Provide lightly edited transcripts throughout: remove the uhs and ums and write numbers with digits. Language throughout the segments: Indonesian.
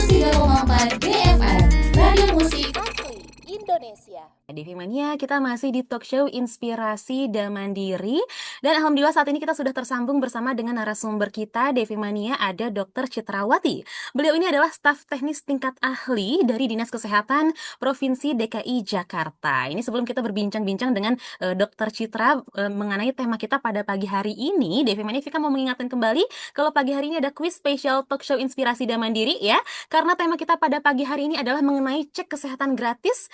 103,4 BFM, Radio Musik Asli Indonesia. Devi Mania, kita masih di talk show Inspirasi dan Mandiri. Dan alhamdulillah saat ini kita sudah tersambung bersama dengan narasumber kita, Devi Mania, ada Dr. Citrawati. Beliau ini adalah staf teknis tingkat ahli dari Dinas Kesehatan Provinsi DKI Jakarta. Ini sebelum kita berbincang-bincang dengan Dr. Citra mengenai tema kita pada pagi hari ini, Devi Mania Vika mau mengingatkan kembali kalau pagi hari ini ada quiz spesial talk show Inspirasi dan Mandiri ya. Karena tema kita pada pagi hari ini adalah mengenai cek kesehatan gratis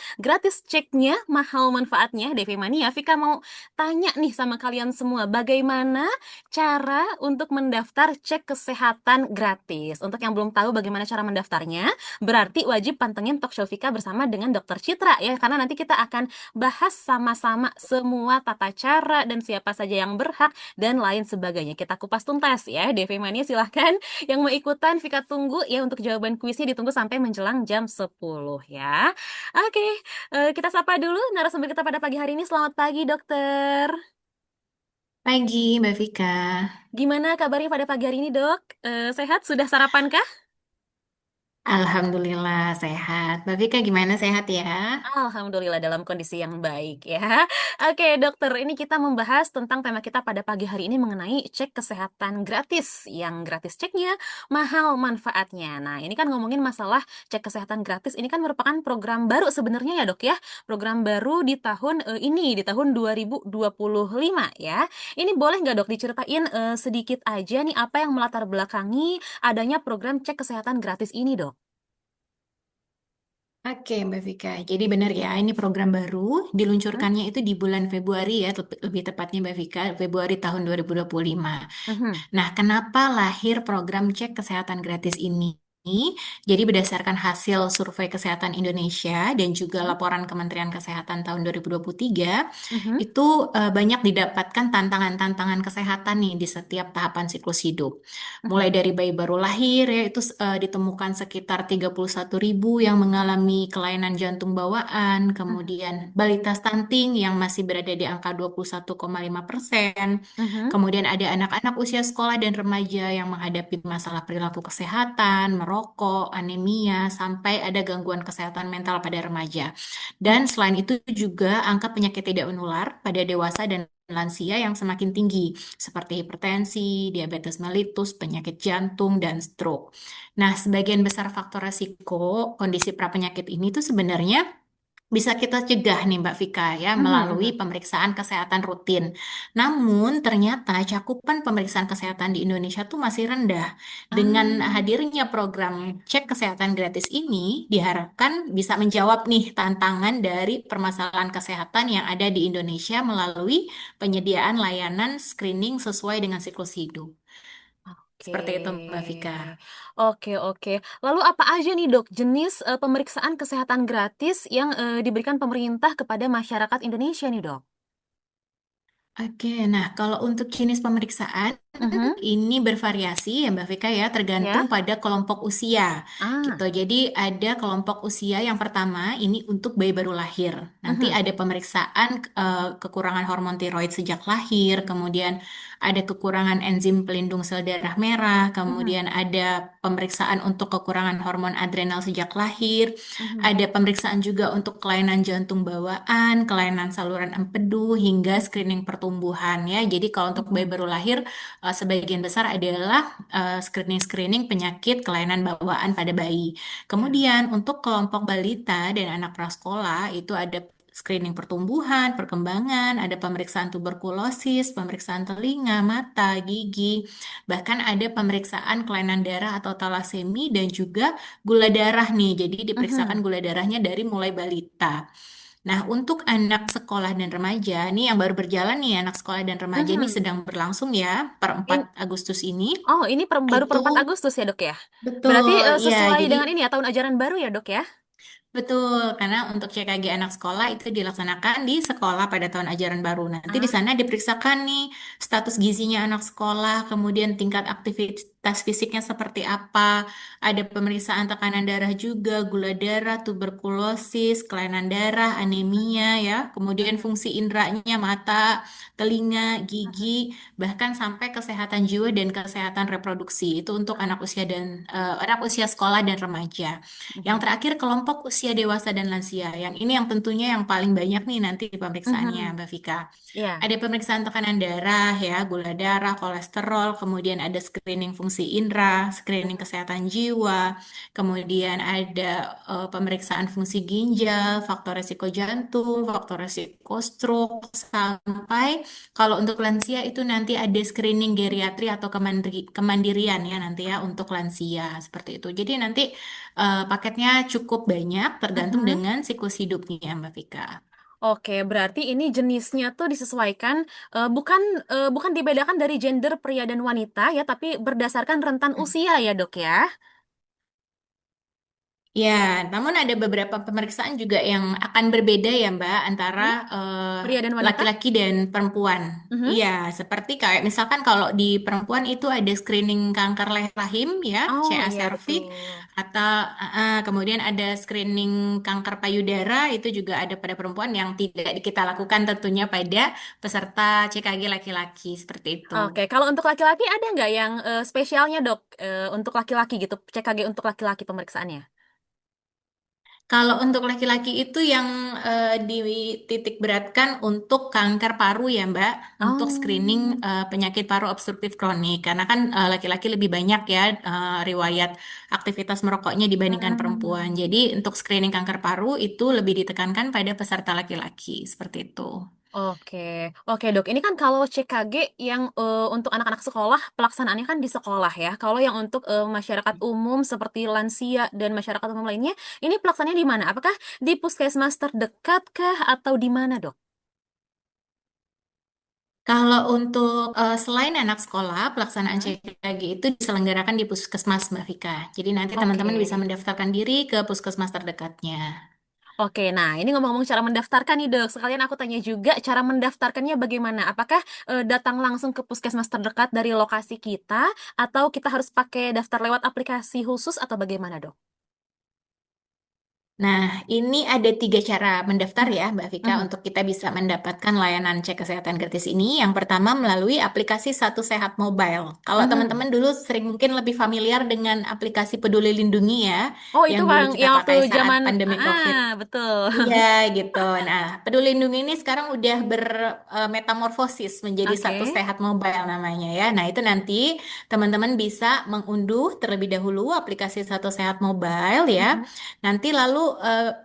ceknya, mahal manfaatnya. Devi Mania, Vika mau tanya nih sama kalian semua, bagaimana cara untuk mendaftar cek kesehatan gratis? Untuk yang belum tahu bagaimana cara mendaftarnya, berarti wajib pantengin talk show Vika bersama dengan Dr. Citra ya, karena nanti kita akan bahas sama-sama semua tata cara dan siapa saja yang berhak dan lain sebagainya. Kita kupas tuntas ya. Devi Mania silahkan yang mau ikutan, Vika tunggu ya untuk jawaban kuisnya, ditunggu sampai menjelang jam 10 ya. Oke, kita sapa dulu narasumber kita pada pagi hari ini. Selamat pagi, dokter. Pagi, Mbak Vika. Gimana kabarnya pada pagi hari ini, dok? Sehat? Sudah sarapan kah? Alhamdulillah sehat. Mbak Vika gimana, sehat ya? Alhamdulillah dalam kondisi yang baik ya. Oke, dokter, ini kita membahas tentang tema kita pada pagi hari ini mengenai cek kesehatan gratis. Yang gratis ceknya, mahal manfaatnya. Nah, ini kan ngomongin masalah cek kesehatan gratis. Ini kan merupakan program baru sebenarnya ya, dok ya. Program baru di tahun di tahun 2025 ya. Ini boleh nggak, dok, diceritain sedikit aja nih apa yang melatar belakangi adanya program cek kesehatan gratis ini, dok? Oke, Mbak Vika. Jadi benar ya, ini program baru Hmm? diluncurkannya itu di bulan Februari ya, lebih tepatnya Mbak Vika, Februari tahun 2025. Mhm. Nah, kenapa lahir program cek kesehatan gratis ini? Jadi berdasarkan hasil survei kesehatan Indonesia dan juga Mhm. laporan Kementerian Kesehatan tahun 2023, Mhm. itu banyak didapatkan tantangan-tantangan kesehatan nih di setiap tahapan siklus hidup. Mulai Mhm. dari bayi baru lahir ya itu ditemukan sekitar 31.000 yang mengalami kelainan jantung bawaan, Mhm. kemudian balita stunting yang masih berada di angka 21,5%. Mhm. Kemudian ada anak-anak usia sekolah dan remaja yang menghadapi masalah perilaku kesehatan, merokok, anemia, sampai ada gangguan kesehatan mental pada remaja. Dan selain itu juga angka penyakit tidak menular pada dewasa dan lansia yang semakin tinggi, seperti hipertensi, diabetes mellitus, penyakit jantung, dan stroke. Nah, sebagian besar faktor resiko kondisi prapenyakit ini tuh sebenarnya bisa kita cegah nih Mbak Vika ya Mhm. melalui Mhm. pemeriksaan kesehatan rutin. Namun ternyata cakupan pemeriksaan kesehatan di Indonesia tuh masih rendah. Dengan Ah, hadirnya program cek kesehatan gratis ini diharapkan bisa menjawab nih tantangan dari permasalahan kesehatan yang ada di Indonesia melalui penyediaan layanan screening sesuai dengan siklus hidup. Seperti itu oke. Mbak Vika. Oke, oke. Lalu apa aja nih, Dok, jenis pemeriksaan kesehatan gratis yang diberikan pemerintah kepada masyarakat Indonesia nih, Dok? Oke, nah kalau untuk jenis pemeriksaan Mhm. ini bervariasi ya Mbak Vika ya, Ya. tergantung pada kelompok usia gitu. Ah. Jadi ada kelompok usia yang pertama ini untuk bayi baru lahir. Nanti Mhm. ada pemeriksaan kekurangan hormon tiroid sejak lahir, kemudian ada kekurangan enzim pelindung sel darah merah, Mhm. kemudian ada pemeriksaan untuk kekurangan hormon adrenal sejak lahir, Mhm. ada pemeriksaan juga untuk kelainan jantung bawaan, kelainan saluran empedu, hingga screening pertumbuhan ya. Jadi kalau untuk bayi Mhm. baru lahir, sebagian besar adalah screening-screening penyakit kelainan bawaan pada bayi. Ya. Kemudian untuk kelompok balita dan anak prasekolah itu ada screening pertumbuhan, perkembangan, ada pemeriksaan tuberkulosis, pemeriksaan telinga, mata, gigi, bahkan ada pemeriksaan kelainan darah atau talasemi dan juga gula darah nih. Jadi diperiksakan Mhm. gula darahnya dari mulai balita. Nah, untuk anak sekolah dan remaja, nih yang baru berjalan nih, anak sekolah dan remaja ini Mhm. sedang berlangsung ya, per In 4 Agustus ini. oh, ini baru per 4 Itu Agustus ya, Dok ya? Berarti betul, ya. sesuai Jadi dengan ini ya, tahun ajaran baru ya, Dok ya? betul, karena untuk CKG anak sekolah itu dilaksanakan di sekolah pada tahun ajaran baru. Nanti di Ah. sana diperiksakan nih status gizinya anak sekolah, kemudian tingkat aktivitas fisiknya seperti apa. Ada pemeriksaan tekanan darah juga, gula darah, tuberkulosis, kelainan darah, anemia ya. Kemudian Mhm, fungsi inderanya mata, telinga, mhm, gigi, bahkan sampai kesehatan jiwa dan kesehatan reproduksi. Itu untuk anak usia sekolah dan remaja. Yang mhm, terakhir kelompok usia dewasa dan lansia. Yang ini yang tentunya yang paling banyak nih nanti di pemeriksaannya, mhm. Mbak Vika. Iya. Ada pemeriksaan tekanan darah ya, gula darah, kolesterol, kemudian ada screening fungsi indera, screening Mhm. kesehatan jiwa, kemudian ada pemeriksaan fungsi ginjal, faktor resiko jantung, faktor resiko stroke, sampai kalau untuk lansia itu nanti ada screening geriatri atau kemandirian ya nanti ya untuk lansia seperti itu. Jadi nanti paketnya cukup banyak tergantung Mhm. dengan siklus hidupnya Mbak Vika. Oke, berarti ini jenisnya tuh disesuaikan, bukan bukan dibedakan dari gender pria dan wanita ya, tapi berdasarkan rentan usia ya, Dok ya? Ya, namun ada beberapa pemeriksaan juga yang akan berbeda ya Mbak antara Mhm. Pria dan wanita? laki-laki dan perempuan. Mhm. Iya, seperti kayak misalkan kalau di perempuan itu ada screening kanker rahim ya, Oh CA iya cervix, betul. atau kemudian ada screening kanker payudara itu juga ada pada perempuan yang tidak kita lakukan tentunya pada peserta CKG laki-laki seperti itu. Oke, kalau untuk laki-laki ada nggak yang spesialnya, Dok? Untuk laki-laki gitu, CKG untuk laki-laki pemeriksaannya? Kalau untuk laki-laki itu yang dititik beratkan untuk kanker paru ya Mbak, untuk screening Oh, penyakit paru obstruktif kronik. Karena kan laki-laki lebih banyak ya riwayat aktivitas merokoknya dibandingkan perempuan. hmm. Jadi untuk screening kanker paru itu lebih ditekankan pada peserta laki-laki seperti itu. Oke, oke dok. Ini kan kalau CKG yang untuk anak-anak sekolah pelaksanaannya kan di sekolah ya. Kalau yang untuk masyarakat umum seperti lansia dan masyarakat umum lainnya, ini pelaksanaannya di mana? Apakah di puskesmas terdekat kah atau di mana dok? Kalau untuk selain anak sekolah, pelaksanaan Mhm. CKG itu diselenggarakan di puskesmas Mbak Vika. Jadi nanti teman-teman bisa Oke. mendaftarkan diri ke puskesmas terdekatnya. Oke, nah ini ngomong-ngomong cara mendaftarkan nih dok. Sekalian aku tanya juga cara mendaftarkannya bagaimana? Apakah datang langsung ke puskesmas terdekat dari lokasi kita atau kita harus pakai daftar lewat aplikasi khusus atau bagaimana dok? Nah, ini ada tiga cara mendaftar Mhm. ya, Mbak Vika, Mhm. untuk kita bisa mendapatkan layanan cek kesehatan gratis ini. Yang pertama melalui aplikasi Satu Sehat Mobile. Kalau Mhm. teman-teman dulu sering mungkin lebih familiar dengan aplikasi Peduli Lindungi ya, Oh, itu yang dulu kita yang waktu pakai saat zaman pandemi COVID. betul. Iya gitu. Nah, Peduli Lindungi ini sekarang udah bermetamorfosis menjadi Satu Oke. Sehat Mobile namanya ya. Nah, itu nanti teman-teman bisa mengunduh terlebih dahulu aplikasi Satu Sehat Mobile ya. Mhm. Nanti lalu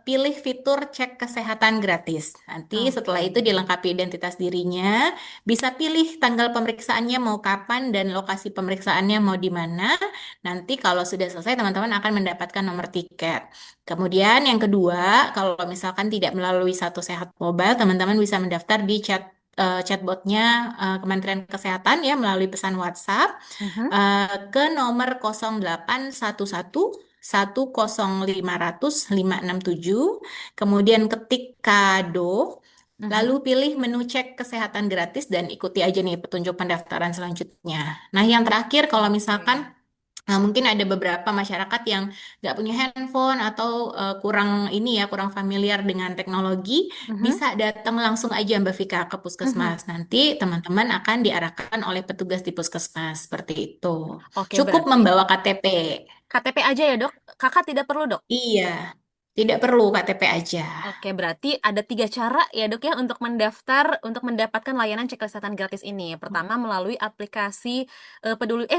pilih fitur cek kesehatan gratis. Nanti setelah Oke. itu dilengkapi identitas dirinya, bisa pilih tanggal pemeriksaannya mau kapan dan lokasi pemeriksaannya mau di mana. Nanti kalau sudah selesai teman-teman akan mendapatkan nomor tiket. Kemudian yang kedua, kalau misalkan tidak melalui Satu Sehat Mobile, teman-teman bisa mendaftar di chatbotnya Kementerian Kesehatan ya melalui pesan WhatsApp Mhm. ke nomor 0811 105056 kemudian ketik kado, lalu Mhm. pilih menu cek kesehatan gratis dan ikuti aja nih petunjuk pendaftaran selanjutnya. Nah, yang terakhir kalau misalkan Oke. mungkin ada beberapa masyarakat yang nggak punya handphone atau kurang ini ya kurang familiar dengan teknologi, Mhm. bisa datang langsung aja Mbak Vika ke Mhm. puskesmas. Nanti teman-teman akan diarahkan oleh petugas di puskesmas seperti itu. Oke, Cukup berarti membawa KTP. KTP aja ya, Dok? Kakak tidak perlu, Dok? Iya, tidak perlu KTP aja. Oke, berarti ada tiga cara ya dok ya untuk mendaftar untuk mendapatkan layanan cek kesehatan gratis ini. Pertama melalui aplikasi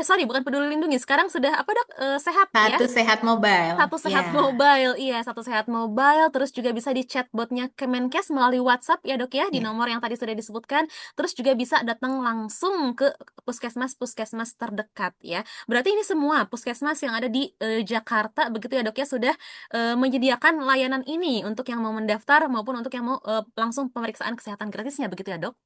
sorry bukan Peduli Lindungi. Sekarang sudah apa dok? Sehat ya? Satu Sehat Mobile. Satu Ya. Sehat Mobile, iya Satu Sehat Mobile. Terus juga bisa di chatbotnya Kemenkes melalui WhatsApp ya dok ya di Ya. nomor yang tadi sudah disebutkan. Terus juga bisa datang langsung ke puskesmas terdekat ya. Berarti ini semua puskesmas yang ada di Jakarta begitu ya dok ya sudah menyediakan layanan ini untuk yang mau mendaftar maupun untuk yang mau langsung pemeriksaan kesehatan gratisnya begitu ya dok?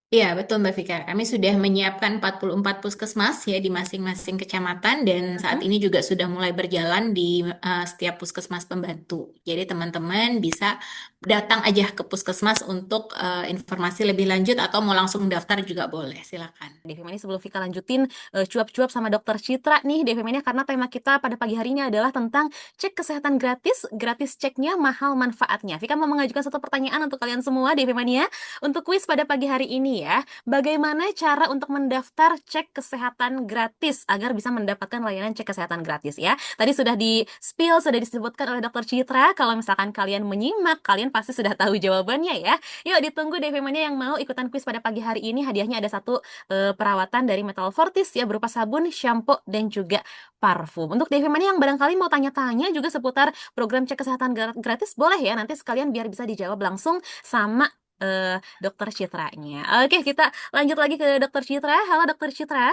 Iya, betul Mbak Vika. Kami sudah menyiapkan 44 puskesmas ya di masing-masing kecamatan dan saat Mhm. ini juga sudah mulai berjalan di setiap puskesmas pembantu. Jadi teman-teman bisa datang aja ke puskesmas untuk informasi lebih lanjut atau mau langsung daftar juga boleh, silakan. Devi Mania sebelum Vika lanjutin cuap-cuap sama Dokter Citra nih Devi Mania karena tema kita pada pagi hari ini adalah tentang cek kesehatan gratis, gratis ceknya mahal manfaatnya. Vika mau mengajukan satu pertanyaan untuk kalian semua Devi Mania untuk kuis pada pagi hari ini ya. Bagaimana cara untuk mendaftar cek kesehatan gratis agar bisa mendapatkan layanan cek kesehatan gratis ya? Tadi sudah di spill, sudah disebutkan oleh Dokter Citra. Kalau misalkan kalian menyimak, kalian pasti sudah tahu jawabannya ya. Yuk ditunggu Devi Mania yang mau ikutan kuis pada pagi hari ini. Hadiahnya ada satu perawatan dari Metal Fortis ya berupa sabun, shampoo, dan juga parfum. Untuk Devi Mania yang barangkali mau tanya-tanya juga seputar program cek kesehatan gratis, boleh ya nanti sekalian biar bisa dijawab langsung sama Dokter Citranya. Oke, kita lanjut lagi ke Dokter Citra. Halo Dokter Citra.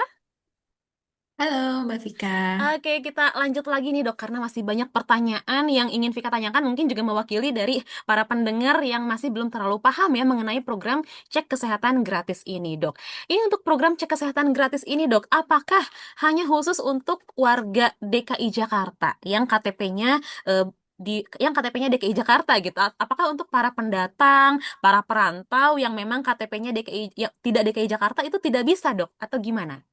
Halo Mbak Vika. Oke, kita lanjut lagi nih dok, karena masih banyak pertanyaan yang ingin Vika tanyakan, mungkin juga mewakili dari para pendengar yang masih belum terlalu paham ya mengenai program cek kesehatan gratis ini dok. Ini untuk program cek kesehatan gratis ini dok, apakah hanya khusus untuk warga DKI Jakarta yang KTP-nya yang KTP-nya DKI Jakarta gitu? Apakah untuk para pendatang, para perantau yang memang KTP-nya DKI yang tidak DKI Jakarta itu tidak bisa dok, atau gimana?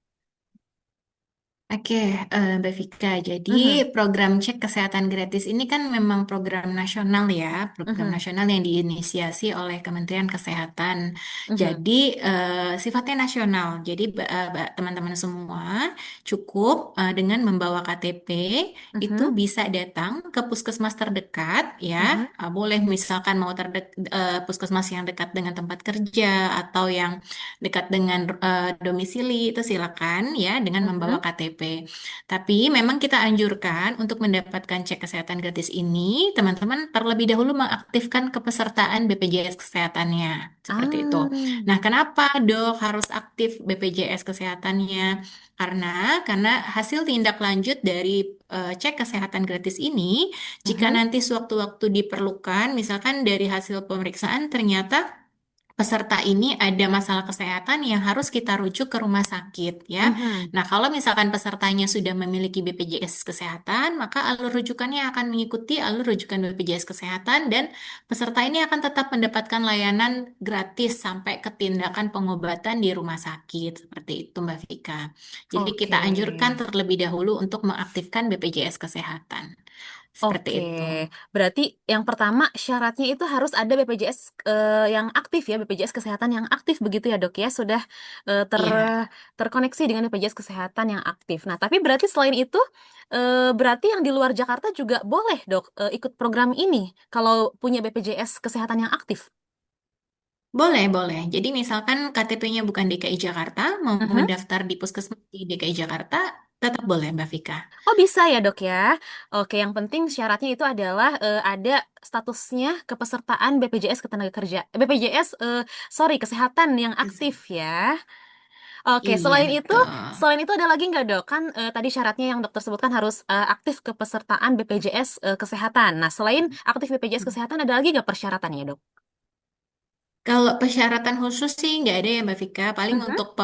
Oke, Mbak Vika. Jadi Mhm, program cek kesehatan gratis ini kan memang program nasional ya, program mhm, nasional yang diinisiasi oleh Kementerian Kesehatan. mhm, Jadi sifatnya nasional. Jadi teman-teman semua cukup dengan membawa KTP itu mhm, bisa datang ke puskesmas terdekat ya. mhm. Boleh misalkan mau puskesmas yang dekat dengan tempat kerja atau yang dekat dengan domisili itu silakan ya dengan membawa Mhm, KTP. Tapi memang kita anjurkan untuk mendapatkan cek kesehatan gratis ini, teman-teman terlebih dahulu mengaktifkan kepesertaan BPJS kesehatannya. Seperti itu. ah, Nah, kenapa dok harus aktif BPJS kesehatannya? Karena hasil tindak lanjut dari cek kesehatan gratis ini, jika mhm, nanti sewaktu-waktu diperlukan, misalkan dari hasil pemeriksaan ternyata peserta ini ada masalah kesehatan yang harus kita rujuk ke rumah sakit ya. mhm. Nah, kalau misalkan pesertanya sudah memiliki BPJS Kesehatan, maka alur rujukannya akan mengikuti alur rujukan BPJS Kesehatan dan peserta ini akan tetap mendapatkan layanan gratis sampai ke tindakan pengobatan di rumah sakit. Seperti itu, Mbak Vika. Jadi kita Oke, anjurkan terlebih dahulu untuk mengaktifkan BPJS Kesehatan. Seperti oke. itu. Berarti yang pertama syaratnya itu harus ada BPJS yang aktif ya, BPJS Kesehatan yang aktif begitu ya dok ya, sudah Iya. terkoneksi dengan BPJS Kesehatan yang aktif. Nah, tapi berarti selain itu, berarti yang di luar Jakarta juga boleh dok ikut program ini kalau punya BPJS Kesehatan yang aktif. Boleh, boleh. Jadi misalkan KTP-nya bukan DKI Jakarta, mau Mhm. mendaftar di puskesmas di DKI Jakarta, tetap boleh, Mbak Vika. Oh bisa ya dok ya. Oke, yang penting syaratnya itu adalah ada statusnya kepesertaan BPJS Ketenaga Kerja, BPJS sorry Kesehatan yang aktif ya. Oke, Iya, betul. selain itu ada lagi nggak dok? Kan tadi syaratnya yang dokter sebutkan harus aktif kepesertaan BPJS Kesehatan. Nah, selain aktif BPJS Kesehatan ada lagi nggak persyaratannya dok? Kalau persyaratan khusus sih nggak ada ya Mbak Vika. Paling Mhm, untuk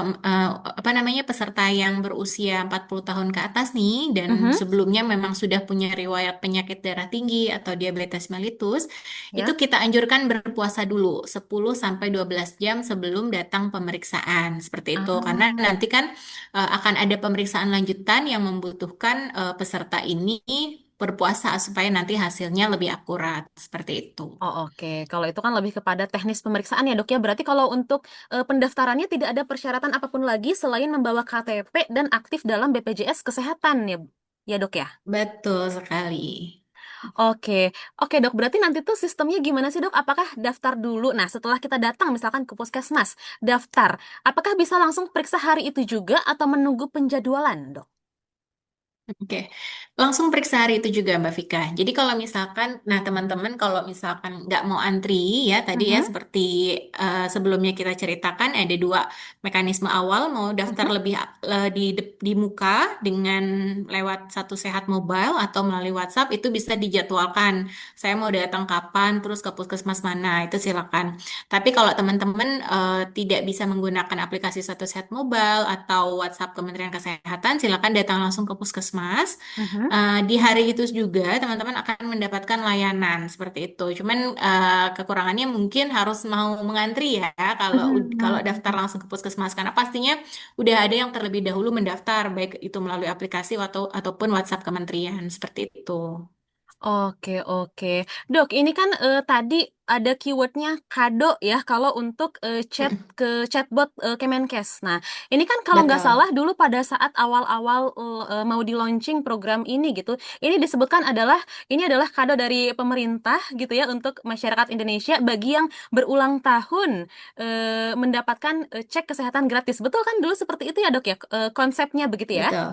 apa namanya peserta yang berusia 40 tahun ke atas nih dan mhm, sebelumnya memang sudah punya riwayat penyakit darah tinggi atau diabetes mellitus, itu ya. kita anjurkan berpuasa dulu 10 sampai 12 jam sebelum datang pemeriksaan. Seperti itu. Karena Ah. nanti kan akan ada pemeriksaan lanjutan yang membutuhkan peserta ini berpuasa supaya nanti hasilnya lebih akurat. Seperti itu. Oh oke, kalau itu kan lebih kepada teknis pemeriksaan ya dok ya. Berarti kalau untuk pendaftarannya tidak ada persyaratan apapun lagi selain membawa KTP dan aktif dalam BPJS Kesehatan ya, ya dok ya. Betul sekali. Oke, oke dok. Berarti nanti tuh sistemnya gimana sih dok? Apakah daftar dulu? Nah setelah kita datang misalkan ke puskesmas, daftar. Apakah bisa langsung periksa hari itu juga atau menunggu penjadwalan dok? Oke, langsung periksa hari itu juga Mbak Vika. Jadi kalau misalkan, nah teman-teman kalau misalkan nggak mau antri ya tadi ya Mhm, seperti sebelumnya kita ceritakan ada dua mekanisme awal mau daftar mhm. lebih di muka dengan lewat Satu Sehat Mobile atau melalui WhatsApp itu bisa dijadwalkan. Saya mau datang kapan, terus ke puskesmas mana itu silakan. Tapi kalau teman-teman tidak bisa menggunakan aplikasi Satu Sehat Mobile atau WhatsApp Kementerian Kesehatan, silakan datang langsung ke puskesmas puskesmas, Mhm. di hari itu juga teman-teman akan mendapatkan layanan seperti itu. Cuman kekurangannya mungkin harus mau mengantri ya kalau kalau daftar Mhm. langsung ke puskesmas karena pastinya udah ada yang terlebih dahulu mendaftar baik itu melalui aplikasi ataupun WhatsApp kementerian seperti itu. Oke, oke. Dok, ini kan tadi ada keywordnya kado ya kalau untuk chat Mm-mm. ke chatbot Kemenkes. Nah, ini kan kalau nggak Betul, salah dulu pada saat awal-awal mau di launching program ini gitu, ini disebutkan ini adalah kado dari pemerintah gitu ya untuk masyarakat Indonesia bagi yang berulang tahun mendapatkan cek kesehatan gratis. Betul kan dulu seperti itu ya, Dok ya? Konsepnya begitu ya? betul.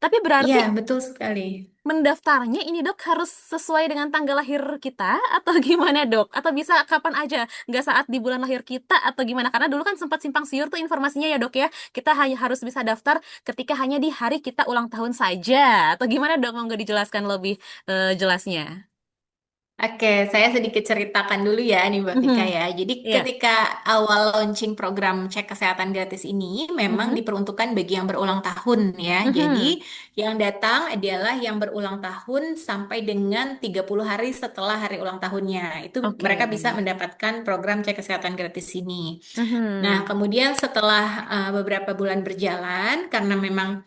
Tapi Iya, berarti betul sekali. mendaftarnya ini dok harus sesuai dengan tanggal lahir kita atau gimana dok? Atau bisa kapan aja? Nggak saat di bulan lahir kita atau gimana? Karena dulu kan sempat simpang siur tuh informasinya ya dok ya. Kita hanya harus bisa daftar ketika hanya di hari kita ulang tahun saja. Atau gimana dok? Mau nggak dijelaskan lebih jelasnya? Oke, saya sedikit ceritakan dulu ya nih Mbak Vika Mhm. ya. Jadi Iya. ketika awal launching program cek kesehatan gratis ini memang Mhm. diperuntukkan bagi yang berulang tahun ya. Jadi Mhm. yang datang adalah yang berulang tahun sampai dengan 30 hari setelah hari ulang tahunnya. Itu Oke. mereka bisa mendapatkan program cek kesehatan gratis ini. Nah, Mhm. kemudian setelah beberapa bulan berjalan, karena memang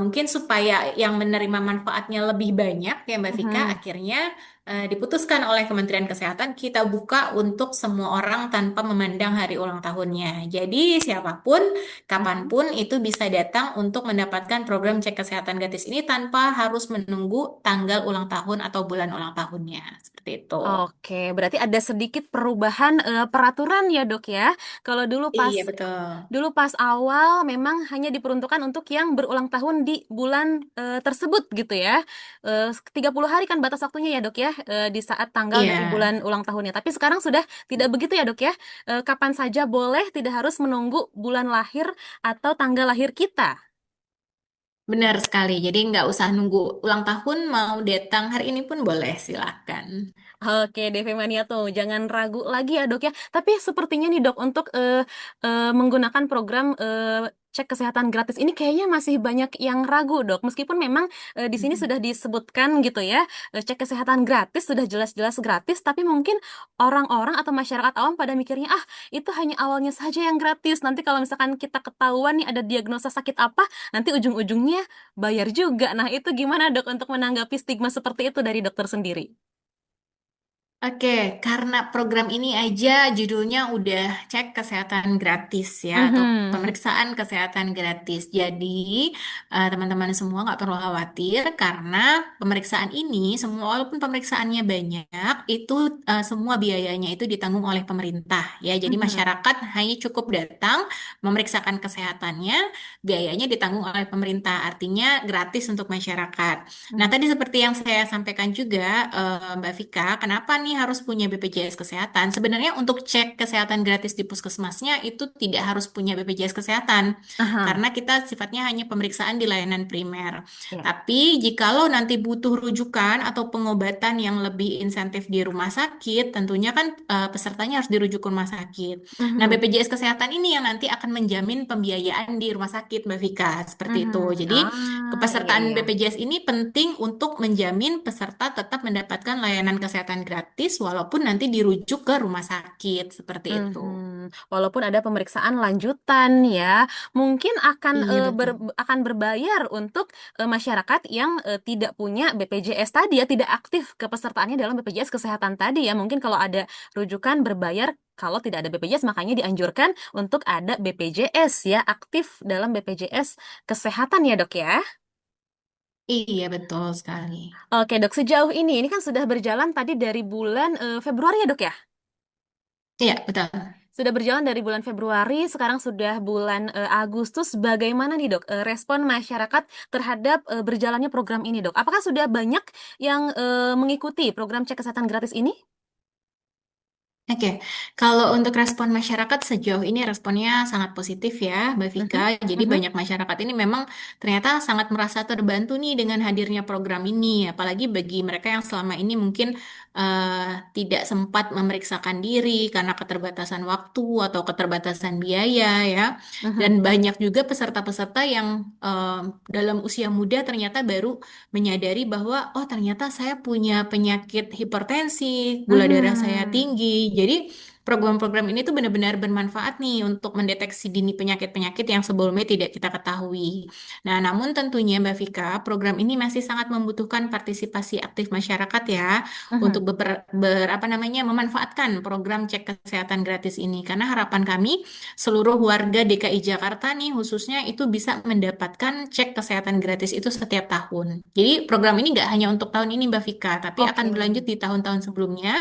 mungkin supaya yang menerima manfaatnya lebih banyak ya Mbak Vika, Mhm. akhirnya diputuskan oleh Kementerian Kesehatan kita buka untuk semua orang tanpa memandang hari ulang tahunnya. Jadi siapapun, Mhm. kapanpun itu bisa datang untuk mendapatkan program cek kesehatan gratis ini tanpa harus menunggu tanggal ulang tahun atau bulan ulang tahunnya. Seperti itu. Oke, berarti ada sedikit perubahan peraturan ya dok ya. Kalau Iya, betul. dulu pas awal memang hanya diperuntukkan untuk yang berulang tahun di bulan tersebut gitu ya. 30 hari kan batas waktunya ya dok ya, di saat tanggal Iya. dari bulan ulang tahunnya. Tapi sekarang sudah tidak begitu ya dok ya. Kapan saja boleh, tidak harus menunggu bulan lahir atau tanggal lahir kita. Benar sekali. Jadi nggak usah nunggu ulang tahun, mau datang hari ini pun boleh, silakan. Oke, DV Mania tuh jangan ragu lagi ya dok ya. Tapi sepertinya nih dok untuk menggunakan program cek kesehatan gratis ini kayaknya masih banyak yang ragu dok. Meskipun memang di sini sudah disebutkan gitu ya, cek kesehatan gratis sudah jelas-jelas gratis, tapi mungkin orang-orang atau masyarakat awam pada mikirnya ah itu hanya awalnya saja yang gratis. Nanti kalau misalkan kita ketahuan nih ada diagnosa sakit apa, nanti ujung-ujungnya bayar juga. Nah itu gimana dok untuk menanggapi stigma seperti itu dari dokter sendiri? Oke, karena program ini aja judulnya udah cek kesehatan gratis ya, atau Mhm. pemeriksaan kesehatan gratis. Jadi teman-teman semua nggak perlu khawatir karena pemeriksaan ini, semua walaupun pemeriksaannya banyak, itu semua biayanya itu ditanggung oleh pemerintah ya. Jadi Mhm. masyarakat hanya cukup datang memeriksakan kesehatannya, biayanya ditanggung oleh pemerintah. Artinya gratis untuk masyarakat. Nah, Mhm. tadi seperti yang saya sampaikan juga, Mbak Vika, kenapa nih harus punya BPJS Kesehatan? Sebenarnya untuk cek kesehatan gratis di puskesmasnya itu tidak harus punya BPJS Kesehatan, Aha. karena kita sifatnya hanya pemeriksaan di layanan primer. Ya. Tapi jikalau nanti butuh rujukan atau pengobatan yang lebih insentif di rumah sakit, tentunya kan pesertanya harus dirujuk ke rumah sakit. Nah, Mhm. BPJS Kesehatan ini yang nanti akan menjamin pembiayaan di rumah sakit, Mbak Vika, seperti itu. Mhm. Jadi Iya kepesertaan iya. BPJS ini penting untuk menjamin peserta tetap mendapatkan layanan kesehatan gratis walaupun nanti dirujuk ke rumah sakit seperti itu. Mhm. Walaupun ada pemeriksaan lanjutan ya, mungkin Iya, betul. akan berbayar untuk masyarakat yang tidak punya BPJS tadi ya, tidak aktif kepesertaannya dalam BPJS kesehatan tadi ya. Mungkin kalau ada rujukan berbayar, kalau tidak ada BPJS makanya dianjurkan untuk ada BPJS ya, aktif dalam BPJS kesehatan ya, Dok ya. Iya, betul sekali. Oke, Dok, sejauh ini kan sudah berjalan tadi dari bulan Februari ya, Dok ya? Iya, betul. Sudah berjalan dari bulan Februari, sekarang sudah bulan Agustus. Bagaimana nih, Dok, respon masyarakat terhadap berjalannya program ini, Dok? Apakah sudah banyak yang mengikuti program cek kesehatan gratis ini? Oke, kalau untuk respon masyarakat sejauh ini responnya sangat positif ya, Mbak Vika. Mhm, Jadi mhm, banyak masyarakat ini memang ternyata sangat merasa terbantu nih dengan hadirnya program ini, apalagi bagi mereka yang selama ini mungkin tidak sempat memeriksakan diri karena keterbatasan waktu atau keterbatasan biaya ya. Dan mhm. banyak juga peserta-peserta yang dalam usia muda ternyata baru menyadari bahwa oh ternyata saya punya penyakit hipertensi, gula darah saya Mhm. tinggi. Jadi program-program ini tuh benar-benar bermanfaat nih untuk mendeteksi dini penyakit-penyakit yang sebelumnya tidak kita ketahui. Nah, namun tentunya Mbak Vika, program ini masih sangat membutuhkan partisipasi aktif masyarakat ya untuk Mhm. apa namanya memanfaatkan program cek kesehatan gratis ini karena harapan kami seluruh warga DKI Jakarta nih khususnya itu bisa mendapatkan cek kesehatan gratis itu setiap tahun. Jadi program ini nggak hanya untuk tahun ini Mbak Vika, tapi akan Oke. berlanjut di tahun-tahun sebelumnya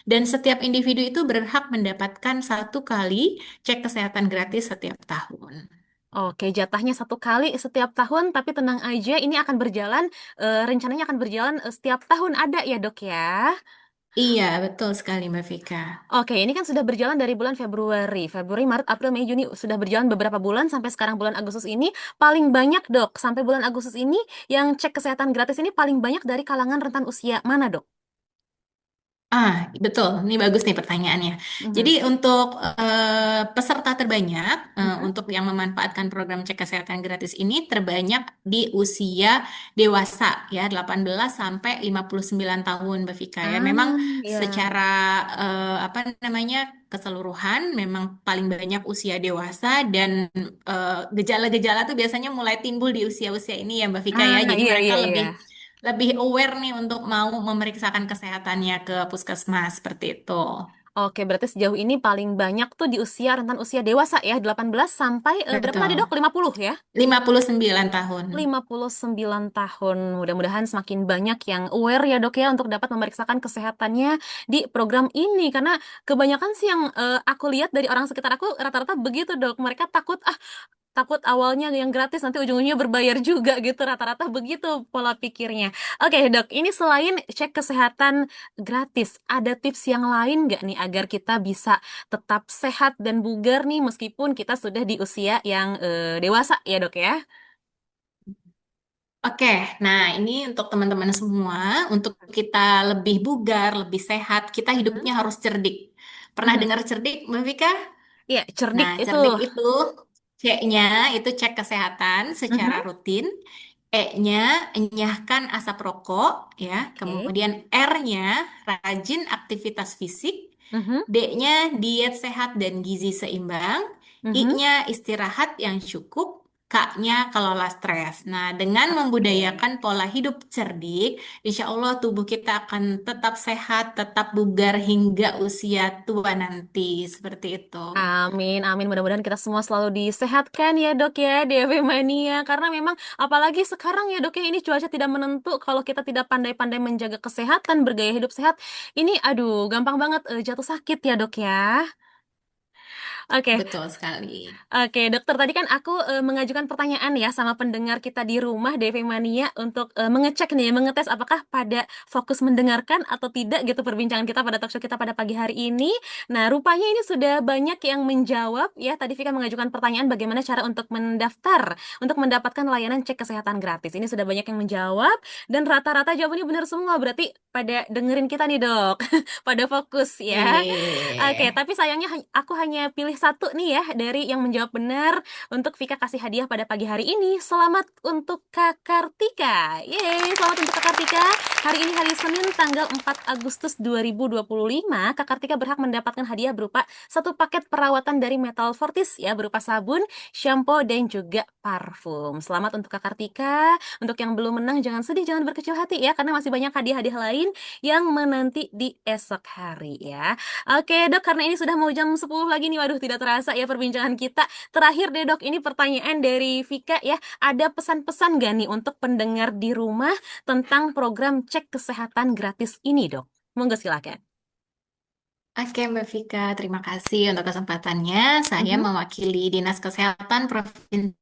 dan setiap individu itu berhak mendapatkan satu kali cek kesehatan gratis setiap tahun. Oke, jatahnya satu kali setiap tahun, tapi tenang aja, ini akan berjalan, rencananya akan berjalan setiap tahun ada ya dok ya? Iya, betul sekali Mbak Vika. Oke, ini kan sudah berjalan dari bulan Februari, Februari, Maret, April, Mei, Juni, sudah berjalan beberapa bulan sampai sekarang bulan Agustus ini. Paling banyak dok, sampai bulan Agustus ini yang cek kesehatan gratis ini paling banyak dari kalangan rentan usia mana dok? Ah, betul. Ini bagus nih pertanyaannya. Jadi Mhm, untuk peserta terbanyak mhm, untuk yang memanfaatkan program cek kesehatan gratis ini terbanyak di usia dewasa ya 18 sampai 59 tahun Mbak Vika ya. Memang ah, ya. secara apa namanya keseluruhan memang paling banyak usia dewasa dan gejala-gejala tuh biasanya mulai timbul di usia-usia ini ya Mbak Vika ya. Ah, Jadi iya, mereka iya, iya. lebih lebih aware nih untuk mau memeriksakan kesehatannya ke puskesmas seperti itu. Oke, berarti sejauh ini paling banyak tuh di usia rentan usia dewasa ya, 18 sampai berapa tadi dok? Betul. 50 ya? 59 tahun. 59 tahun. Mudah-mudahan semakin banyak yang aware ya dok ya untuk dapat memeriksakan kesehatannya di program ini. Karena kebanyakan sih yang aku lihat dari orang sekitar aku rata-rata begitu dok. Mereka takut, takut awalnya yang gratis nanti ujung-ujungnya berbayar juga gitu. Rata-rata begitu pola pikirnya. Oke dok, ini selain cek kesehatan gratis, ada tips yang lain nggak nih agar kita bisa tetap sehat dan bugar nih meskipun kita sudah di usia yang dewasa ya dok ya? Oke, nah ini untuk teman-teman semua, untuk kita lebih bugar, lebih sehat, kita Mhm, hidupnya harus cerdik. Pernah mhm. dengar cerdik, Mbak Vika? Iya, cerdik Nah, itu. cerdik itu C-nya itu cek kesehatan secara Mhm, rutin. E-nya enyahkan asap rokok ya. oke. Kemudian R-nya rajin aktivitas fisik. Mhm, D-nya diet sehat dan gizi seimbang. mhm. I-nya istirahat yang cukup. K-nya kelola stres. Nah, dengan Oke. membudayakan pola hidup cerdik, insya Allah tubuh kita akan tetap sehat, tetap bugar hingga usia tua nanti. Seperti itu. Amin, amin. Mudah-mudahan kita semua selalu disehatkan ya dok ya, DV Mania. Karena memang apalagi sekarang ya dok ya, ini cuaca tidak menentu. Kalau kita tidak pandai-pandai menjaga kesehatan, bergaya hidup sehat, ini aduh gampang banget jatuh sakit ya dok ya. Oke, Betul sekali. Oke, dokter, tadi kan aku mengajukan pertanyaan ya sama pendengar kita di rumah DV Mania untuk mengecek nih, mengetes apakah pada fokus mendengarkan atau tidak gitu perbincangan kita pada talkshow kita pada pagi hari ini. Nah, rupanya ini sudah banyak yang menjawab ya. Tadi Vika mengajukan pertanyaan bagaimana cara untuk mendaftar untuk mendapatkan layanan cek kesehatan gratis. Ini sudah banyak yang menjawab dan rata-rata jawabannya benar semua. Berarti pada dengerin kita nih, Dok. Pada fokus ya. Oke, Eh, tapi sayangnya aku hanya pilih satu nih ya dari yang menjawab benar untuk Vika kasih hadiah pada pagi hari ini. Selamat untuk Kak Kartika. Yeay, selamat untuk Kak Kartika. Hari ini hari Senin tanggal 4 Agustus 2025. Kak Kartika berhak mendapatkan hadiah berupa satu paket perawatan dari Metal Fortis ya, berupa sabun, shampoo, dan juga parfum. Selamat untuk Kak Kartika. Untuk yang belum menang jangan sedih, jangan berkecil hati ya, karena masih banyak hadiah-hadiah lain yang menanti di esok hari ya. Oke dok, karena ini sudah mau jam 10 lagi nih, waduh tidak terasa ya perbincangan kita. Terakhir deh dok, ini pertanyaan dari Vika ya, ada pesan-pesan gak nih untuk pendengar di rumah tentang program cek kesehatan gratis ini dok? Monggo silakan. Oke Mbak Vika, terima kasih untuk kesempatannya. Saya Mhm. mewakili Dinas Kesehatan Provinsi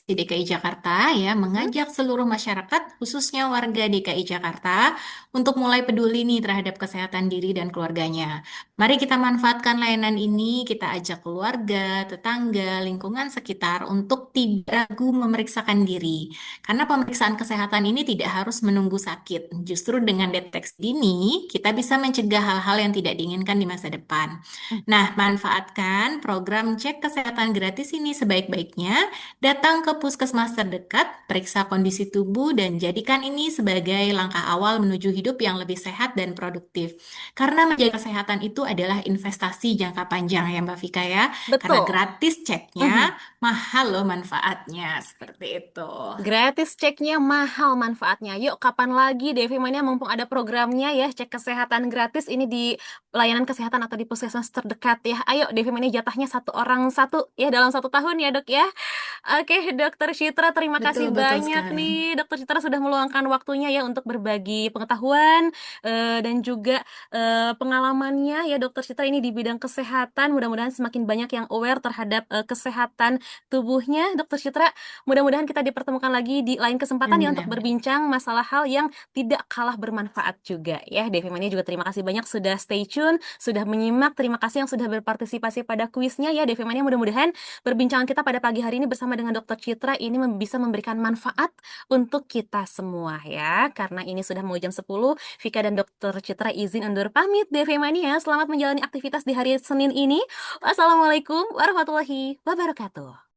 DKI Jakarta ya Mhm. mengajak seluruh masyarakat khususnya warga DKI Jakarta untuk mulai peduli nih terhadap kesehatan diri dan keluarganya. Mari kita manfaatkan layanan ini, kita ajak keluarga, tetangga, lingkungan sekitar untuk tidak ragu memeriksakan diri. Karena pemeriksaan kesehatan ini tidak harus menunggu sakit. Justru dengan deteksi dini, kita bisa mencegah hal-hal yang tidak diinginkan di masa depan. Nah, manfaatkan program cek kesehatan gratis ini sebaik-baiknya. Datang ke puskesmas terdekat, periksa kondisi tubuh, dan jadikan ini sebagai langkah awal menuju hidup yang lebih sehat dan produktif. Karena menjaga kesehatan itu adalah investasi jangka panjang ya Mbak Vika ya. Karena Betul. gratis ceknya, Mhm. mahal loh manfaatnya. Seperti itu. Gratis ceknya mahal manfaatnya. Yuk, kapan lagi Devi Mania mumpung ada programnya ya, cek kesehatan gratis ini di layanan kesehatan atau di puskesmas terdekat ya. Ayo Devi Mania jatahnya satu orang satu ya dalam 1 tahun ya dok ya. Oke, Dokter Citra, terima kasih Betul-betul banyak sekali. nih. Dokter Citra sudah meluangkan waktunya ya untuk berbagi pengetahuan dan juga pengalamannya ya Dokter Citra ini di bidang kesehatan. Mudah-mudahan semakin banyak yang aware terhadap kesehatan tubuhnya. Dokter Citra, mudah-mudahan kita dipertemukan lagi di lain kesempatan ya Amin, untuk amin. berbincang masalah hal yang tidak kalah bermanfaat juga ya. Devi Mania juga terima kasih banyak sudah stay tune, sudah menyimak. Terima kasih yang sudah berpartisipasi pada kuisnya ya Devi Mania. Mudah-mudahan perbincangan kita pada pagi hari ini bersama dengan Dokter Citra ini bisa memberikan manfaat untuk kita semua ya. Karena ini sudah mau jam 10, Vika dan Dokter Citra izin undur pamit. Devi Mania, selamat menjalani aktivitas di hari Senin ini. Wassalamualaikum warahmatullahi wabarakatuh.